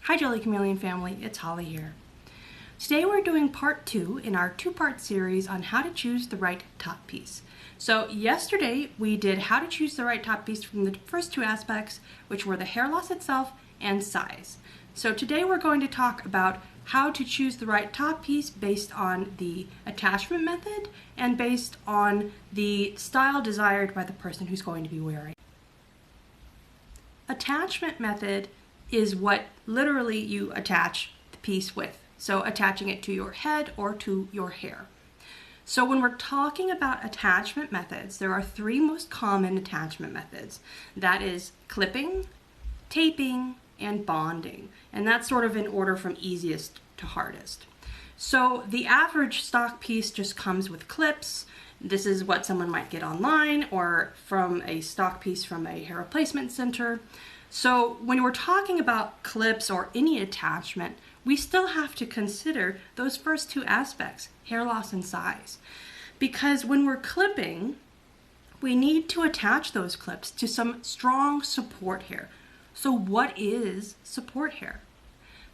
Hi Jelly Chameleon family, it's Holly here. Today we're doing part 2 in our 2-part series on how to choose the right top piece. So yesterday we did how to choose the right top piece from the first 2 aspects, which were the hair loss itself and size. So today we're going to talk about how to choose the right top piece based on the attachment method and based on the style desired by the person who's going to be wearing. Attachment method is what literally you attach the piece with. So attaching it to your head or to your hair. So when we're talking about attachment methods, there are 3 most common attachment methods. That is clipping, taping, and bonding. And that's sort of in order from easiest to hardest. So the average stock piece just comes with clips. This is what someone might get online or from a stock piece from a hair replacement center. So when we're talking about clips or any attachment, we still have to consider those first 2 aspects, hair loss and size. Because when we're clipping, we need to attach those clips to some strong support hair. So what is support hair?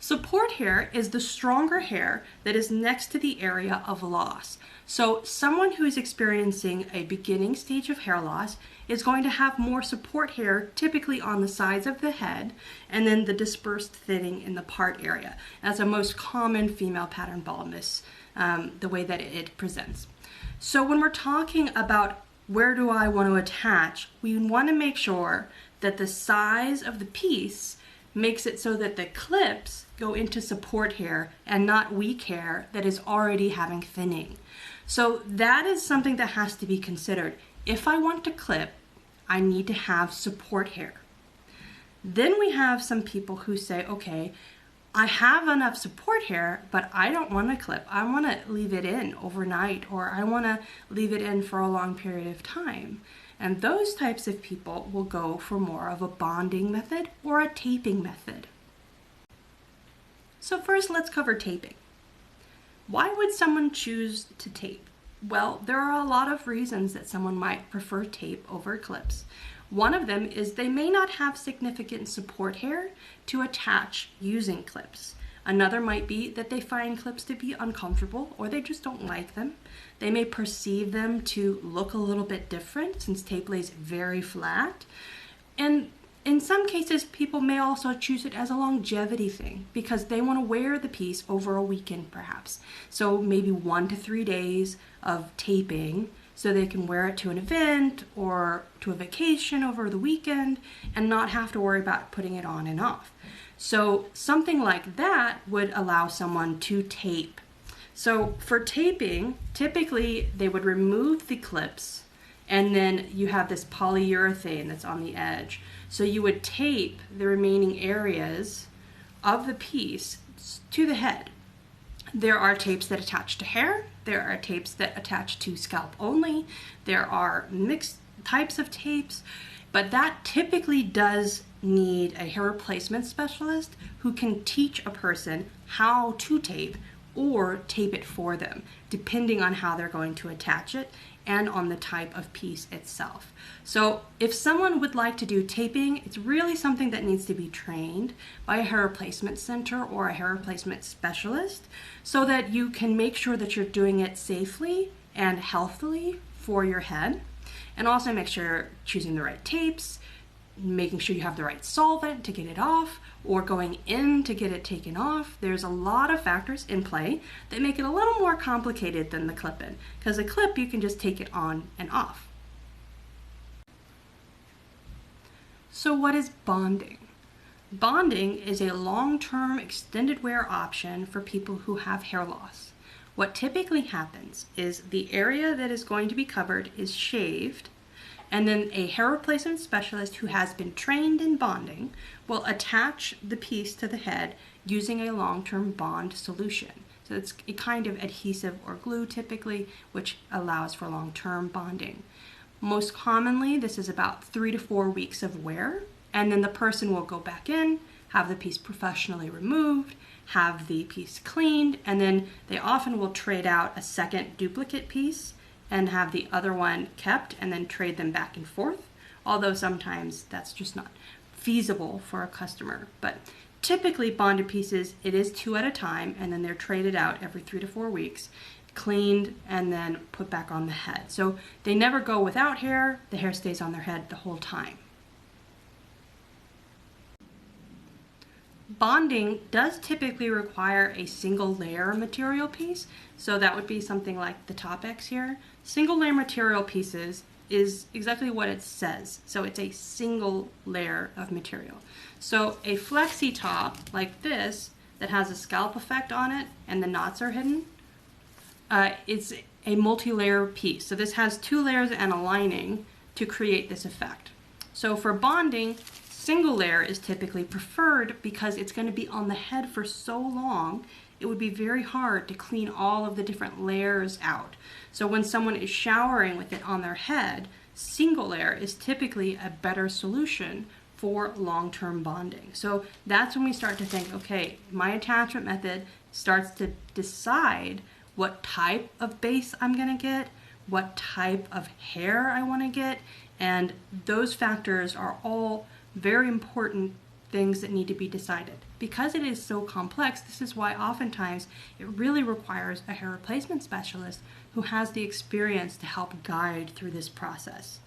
Support hair is the stronger hair that is next to the area of loss. So someone who is experiencing a beginning stage of hair loss is going to have more support hair typically on the sides of the head and then the dispersed thinning in the part area. That's a most common female pattern baldness, the way that it presents. So when we're talking about where do I want to attach, we want to make sure that the size of the piece makes it so that the clips go into support hair and not weak hair that is already having thinning. So that is something that has to be considered. If I want to clip, I need to have support hair. Then we have some people who say, okay, I have enough support hair, but I don't want to clip. I want to leave it in overnight, or I want to leave it in for a long period of time. And those types of people will go for more of a bonding method or a taping method. So first, let's cover taping. Why would someone choose to tape? Well, there are a lot of reasons that someone might prefer tape over clips. One of them is they may not have significant support hair to attach using clips. Another might be that they find clips to be uncomfortable or they just don't like them. They may perceive them to look a little bit different since tape lays very flat. And in some cases, people may also choose it as a longevity thing because they want to wear the piece over a weekend perhaps. So maybe 1 to 3 days of taping so they can wear it to an event or to a vacation over the weekend and not have to worry about putting it on and off. So something like that would allow someone to tape. So for taping, typically they would remove the clips and then you have this polyurethane that's on the edge. So you would tape the remaining areas of the piece to the head. There are tapes that attach to hair. There are tapes that attach to scalp only. There are mixed types of tapes, but that typically does need a hair replacement specialist who can teach a person how to tape or tape it for them, depending on how they're going to attach it and on the type of piece itself. So if someone would like to do taping, it's really something that needs to be trained by a hair replacement center or a hair replacement specialist so that you can make sure that you're doing it safely and healthily for your head, and also make sure you're choosing the right tapes, making sure you have the right solvent to get it off or going in to get it taken off. There's a lot of factors in play that make it a little more complicated than the clip-in, because a clip you can just take it on and off. So what is bonding? Bonding is a long-term extended wear option for people who have hair loss. What typically happens is the area that is going to be covered is shaved, and then a hair replacement specialist who has been trained in bonding will attach the piece to the head using a long-term bond solution. So it's a kind of adhesive or glue typically, which allows for long-term bonding. Most commonly, this is about 3 to 4 weeks of wear, and then the person will go back in, have the piece professionally removed, have the piece cleaned, and then they often will trade out a second duplicate piece and have the other one kept and then trade them back and forth, although sometimes that's just not feasible for a customer. But Typically bonded pieces, it is 2 at a time, and then they're traded out every 3 to 4 weeks, cleaned, and then put back on the head. So they never go without hair. The hair stays on their head the whole time. Bonding does typically require a single layer material piece. So that would be something like the Top-X here. Single layer material pieces is exactly what it says. So it's a single layer of material. So a flexi top like this that has a scalp effect on it and the knots are hidden, it's a multi-layer piece. So this has 2 layers and a lining to create this effect. So for bonding, single layer is typically preferred because it's going to be on the head for so long, it would be very hard to clean all of the different layers out. So when someone is showering with it on their head, single layer is typically a better solution for long-term bonding. So that's when we start to think, okay, my attachment method starts to decide what type of base I'm going to get, what type of hair I want to get, and those factors are all very important things that need to be decided. Because it is so complex, this is why oftentimes it really requires a hair replacement specialist who has the experience to help guide through this process.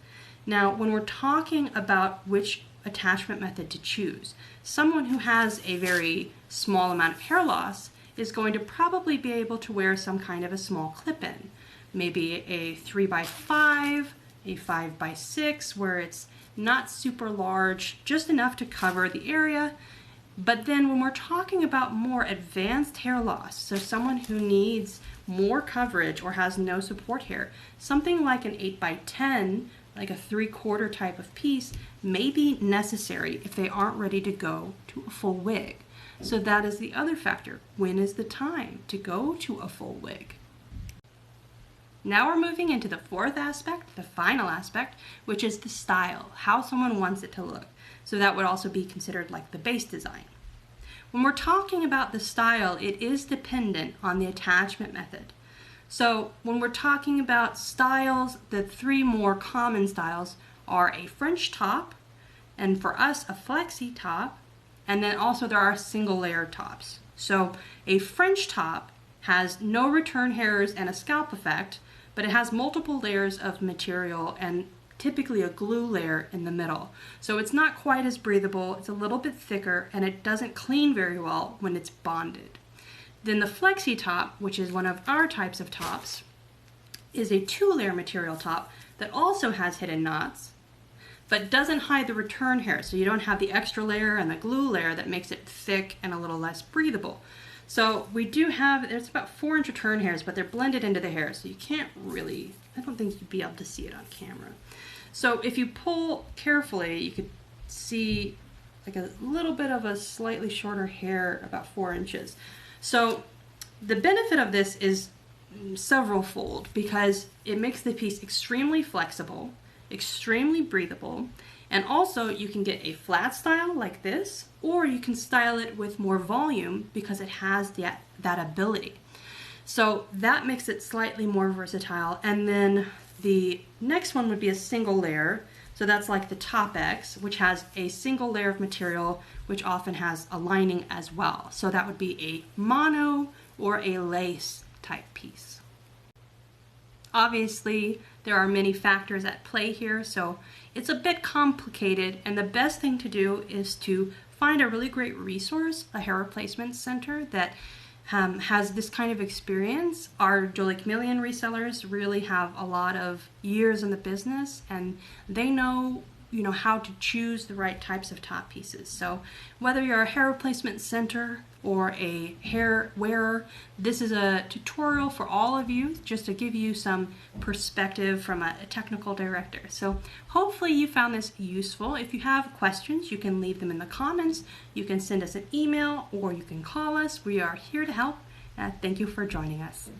Now, when we're talking about which attachment method to choose, someone who has a very small amount of hair loss is going to probably be able to wear some kind of a small clip-in, maybe a 3x5, a 5x6, where it's not super large, just enough to cover the area. But then when we're talking about more advanced hair loss, so someone who needs more coverage or has no support hair, something like an 8x10, like a 3/4 type of piece, may be necessary if they aren't ready to go to a full wig. So that is the other factor. When is the time to go to a full wig? Now we're moving into the 4th aspect, the final aspect, which is the style, how someone wants it to look. So that would also be considered like the base design. When we're talking about the style, it is dependent on the attachment method. So when we're talking about styles, the 3 more common styles are a French top, and for us, a flexi top, and then also there are single layer tops. So a French top has no return hairs and a scalp effect, but it has multiple layers of material and typically a glue layer in the middle. So it's not quite as breathable, it's a little bit thicker, and it doesn't clean very well when it's bonded. Then the flexi top, which is one of our types of tops, is a 2-layer material top that also has hidden knots, but doesn't hide the return hair. So you don't have the extra layer and the glue layer that makes it thick and a little less breathable. So we do have, there's about 4 inch return hairs, but they're blended into the hair, so you can't really, I don't think you'd be able to see it on camera. So if you pull carefully, you could see like a little bit of a slightly shorter hair, about 4 inches. So the benefit of this is several-fold because it makes the piece extremely flexible, extremely breathable, and also you can get a flat style like this, or you can style it with more volume because it has that ability. So that makes it slightly more versatile. And then the next one would be a single layer. So that's like the Top-X, which has a single layer of material, which often has a lining as well. So that would be a mono or a lace type piece. Obviously, there are many factors at play here, so it's a bit complicated, and the best thing to do is to find a really great resource, a hair replacement center that has this kind of experience. Our Jolie Chameleon resellers really have a lot of years in the business, and they know how to choose the right types of top pieces. So whether you're a hair replacement center or a hair wearer, this is a tutorial for all of you, just to give you some perspective from a technical director. So hopefully you found this useful. If you have questions, you can leave them in the comments. You can send us an email or you can call us. We are here to help. Thank you for joining us.